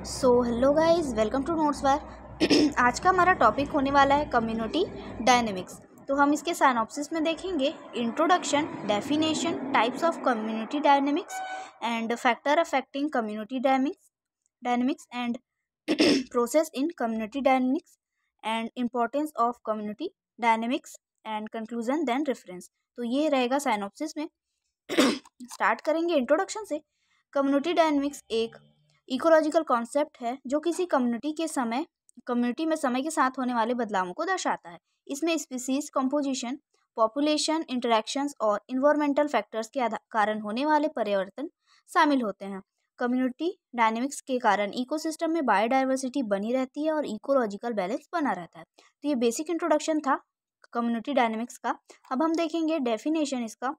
Hello guys, welcome to notes bar. आज का हमारा टॉपिक होने वाला है कम्युनिटी डायनेमिक्स। तो हम इसके साइनॉप्सिस में देखेंगे introduction, definition, types of community dynamics and factor affecting community dynamics and process in community dynamics and importance of community dynamics and conclusion then reference. तो ये रहेगा साइनॉप्सिस में। स्टार्ट करेंगे इंट्रोडक्शन से। कम्युनिटी डायनेमिक्स एक ecological concept है जो किसी कम्युनिटी में समय के साथ होने वाले बदलावों को दर्शाता है। इसमें स्पीसीज कंपोजिशन, पॉपुलेशन इंटरैक्शंस और इन्वायरमेंटल फैक्टर्स के कारण होने वाले परिवर्तन शामिल होते हैं। कम्युनिटी डायनेमिक्स के कारण इकोसिस्टम में बायोडाइवर्सिटी बनी रहती है और इकोलॉजिकल बैलेंस बना रहता है। तो ये बेसिक इंट्रोडक्शन था कम्युनिटी डायनेमिक्स का। अब हम देखेंगे डेफिनेशन इसका।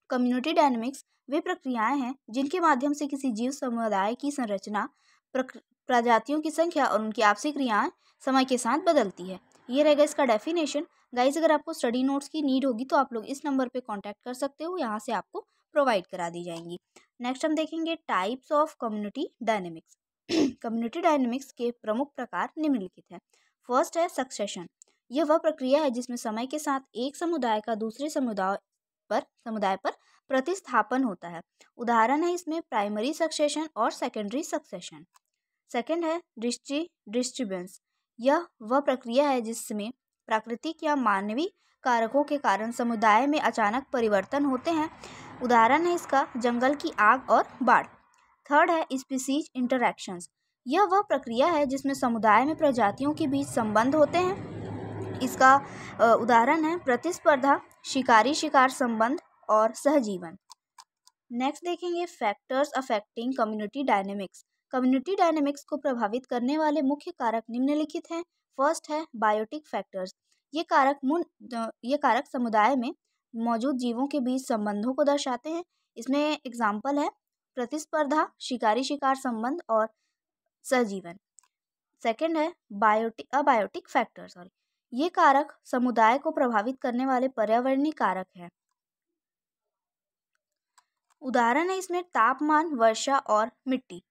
कम्युनिटी डायनेमिक्स वे प्रक्रियाएं हैं जिनके माध्यम से किसी जीव समुदाय की संरचना, प्रजातियों की संख्या और उनकी आपसी क्रियाएं समय के साथ बदलती है। ये रहेगा इसका डेफिनेशन। गाइस, अगर आपको स्टडी नोट्स की नीड होगी तो आप लोग इस नंबर पे कांटेक्ट कर सकते हो, यहाँ से आपको प्रोवाइड करा दी जाएंगी। नेक्स्ट हम देखेंगे types of community dynamics. Community dynamics के प्रमुख प्रकार निम्नलिखित हैं। फर्स्ट है सक्सेशन। यह वह प्रक्रिया है जिसमें समय के साथ एक समुदाय का दूसरे समुदाय पर प्रतिस्थापन होता है। उदाहरण है इसमें प्राइमरी सक्सेशन और सेकेंडरी सक्सेशन। सेकेंड है डिस्ट्रीब्यूएंस। यह वह प्रक्रिया है जिसमें प्राकृतिक या मानवीय कारकों के कारण समुदाय में अचानक परिवर्तन होते हैं। उदाहरण है इसका जंगल की आग और बाढ़। थर्ड है स्पीसीज इंटरैक्शंस। यह वह प्रक्रिया है जिसमें समुदाय में प्रजातियों के बीच संबंध होते हैं। इसका उदाहरण है प्रतिस्पर्धा, शिकारी शिकार संबंध और सहजीवन। नेक्स्ट देखेंगे factors affecting community dynamics. Community dynamics को प्रभावित करने वाले मुख्य कारक निम्नलिखित हैं। फर्स्ट है बायोटिक फैक्टर्स। ये कारक समुदाय में मौजूद जीवों के बीच संबंधों को दर्शाते हैं। इसमें एग्जाम्पल है प्रतिस्पर्धा, शिकारी शिकार संबंध और सहजीवन। सेकेंड है अबायोटिक फैक्टर्स। ये कारक समुदाय को प्रभावित करने वाले पर्यावरणीय कारक हैं। उदाहरण है इसमें तापमान, वर्षा और मिट्टी।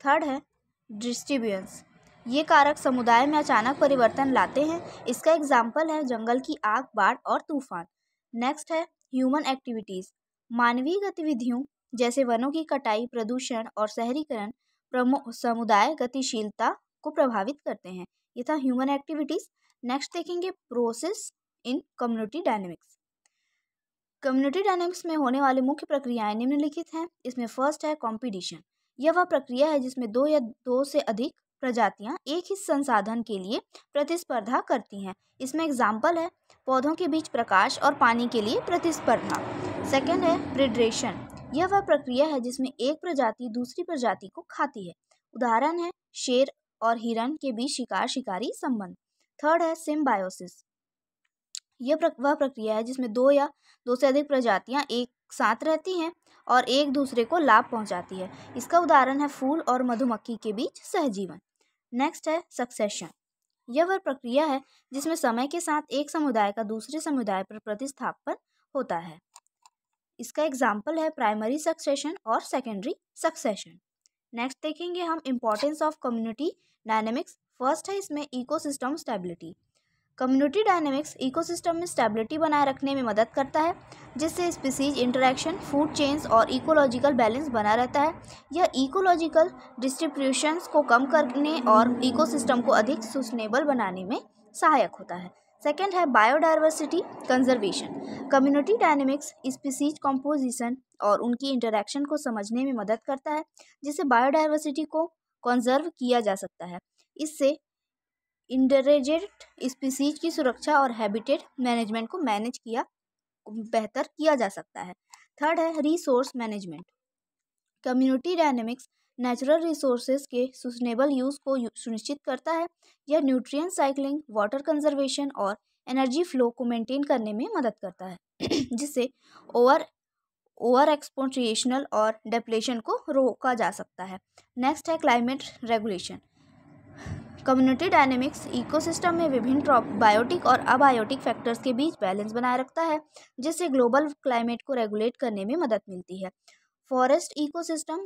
थर्ड है डिस्ट्रीब्यूएंस। ये कारक समुदाय में अचानक परिवर्तन लाते हैं। इसका एग्जाम्पल है जंगल की आग, बाढ़ और तूफान। नेक्स्ट है ह्यूमन एक्टिविटीज। मानवीय गतिविधियों जैसे वनों की कटाई, प्रदूषण और शहरीकरण समुदाय गतिशीलता को प्रभावित करते हैं। ये था ह्यूमन एक्टिविटीज। नेक्स्ट देखेंगे process in community dynamics. Community dynamics में होने वाली मुख्य प्रक्रियाएं निम्नलिखित हैं। इसमें फर्स्ट है कॉम्पिटिशन। यह वह प्रक्रिया है जिसमें दो या दो से अधिक प्रजातियां एक ही संसाधन के लिए प्रतिस्पर्धा करती हैं। इसमें एग्जाम्पल है पौधों के बीच प्रकाश और पानी के लिए प्रतिस्पर्धा। सेकेंड है प्रीडेशन। यह वह प्रक्रिया है जिसमें एक प्रजाति दूसरी प्रजाति को खाती है। उदाहरण है शेर और हिरण के बीच शिकार शिकारी संबंध। थर्ड है सिम्बायोसिस। यह वह प्रक्रिया है जिसमें दो से अधिक प्रजातियां एक साथ रहती हैं और एक दूसरे को लाभ पहुंचाती है। इसका उदाहरण है फूल और मधुमक्खी के बीच सहजीवन। नेक्स्ट है सक्सेशन। यह वह प्रक्रिया है जिसमें समय के साथ एक समुदाय का दूसरे समुदाय पर प्रतिस्थापन होता है। इसका एग्जाम्पल है प्राइमरी सक्सेशन और सेकेंडरी सक्सेशन। नेक्स्ट देखेंगे हम importance of community dynamics. First है इसमें ecosystem stability. Community dynamics ecosystem में स्टेबिलिटी बनाए रखने में मदद करता है, जिससे स्पीसीज इंटरैक्शन, फूड चेन्स और इकोलॉजिकल बैलेंस बना रहता है। यह इकोलॉजिकल डिस्ट्रीब्यूशंस को कम करने और इकोसिस्टम को अधिक सस्टेनेबल बनाने में सहायक होता है। सेकेंड है biodiversity conservation. Community dynamics species composition और उनकी इंटरैक्शन को समझने में मदद करता है, जिससे बायोडाइवर्सिटी को कंजर्व किया जा सकता है। इससे इंडेंजर्ड स्पीसीज की सुरक्षा और हैबिटेट मैनेजमेंट को बेहतर किया जा सकता है। थर्ड है resource management. Community dynamics natural resources के सस्टेनेबल यूज को सुनिश्चित करता है। यह न्यूट्रिएंट साइक्लिंग, वाटर कंजर्वेशन और एनर्जी फ्लो को मेंटेन करने में मदद करता है, जिससे ओवर एक्सप्लॉयटेशन और डिप्लेशन को रोका जा सकता है। नेक्स्ट है climate regulation. Community dynamics ecosystem में विभिन्न बायोटिक और अबायोटिक फैक्टर्स के बीच बैलेंस बनाए रखता है, जिससे ग्लोबल क्लाइमेट को रेगुलेट करने में मदद मिलती है। फॉरेस्ट इकोसिस्टम,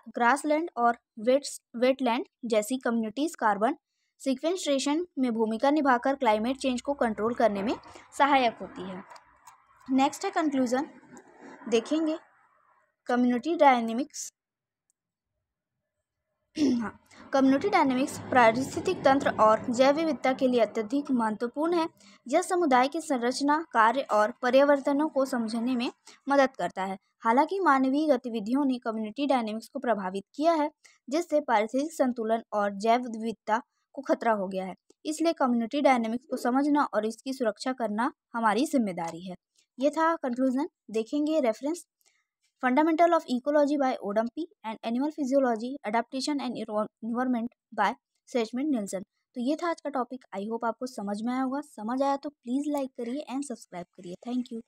ग्रासलैंड और वेटलैंड जैसी कम्युनिटीज कार्बन सिक्वेस्ट्रेशन में भूमिका निभाकर क्लाइमेट चेंज को कंट्रोल करने में सहायक होती है। नेक्स्ट है कंक्लूजन, देखेंगे कम्युनिटी डायनेमिक्स। हाँ, कम्युनिटी डायनेमिक्स पारिस्थितिक तंत्र और जैव विविधता के लिए अत्यधिक महत्वपूर्ण है। यह समुदाय की संरचना, कार्य और परिवर्तनों को समझने में मदद करता है। हालांकि मानवीय गतिविधियों ने कम्युनिटी डायनेमिक्स को प्रभावित किया है, जिससे पारिस्थितिक संतुलन और जैव विविधता को खतरा हो गया है। इसलिए कम्युनिटी डायनेमिक्स को समझना और इसकी सुरक्षा करना हमारी जिम्मेदारी है। ये था कंक्लूजन। देखेंगे reference, fundamental of ecology by Odum and animal physiology, adaptation and environment by Schmidt Nielsen. तो ये था आज का टॉपिक। आई होप आपको समझ में आया होगा। समझ आया तो प्लीज़ लाइक करिए एंड सब्सक्राइब करिए। Thank you.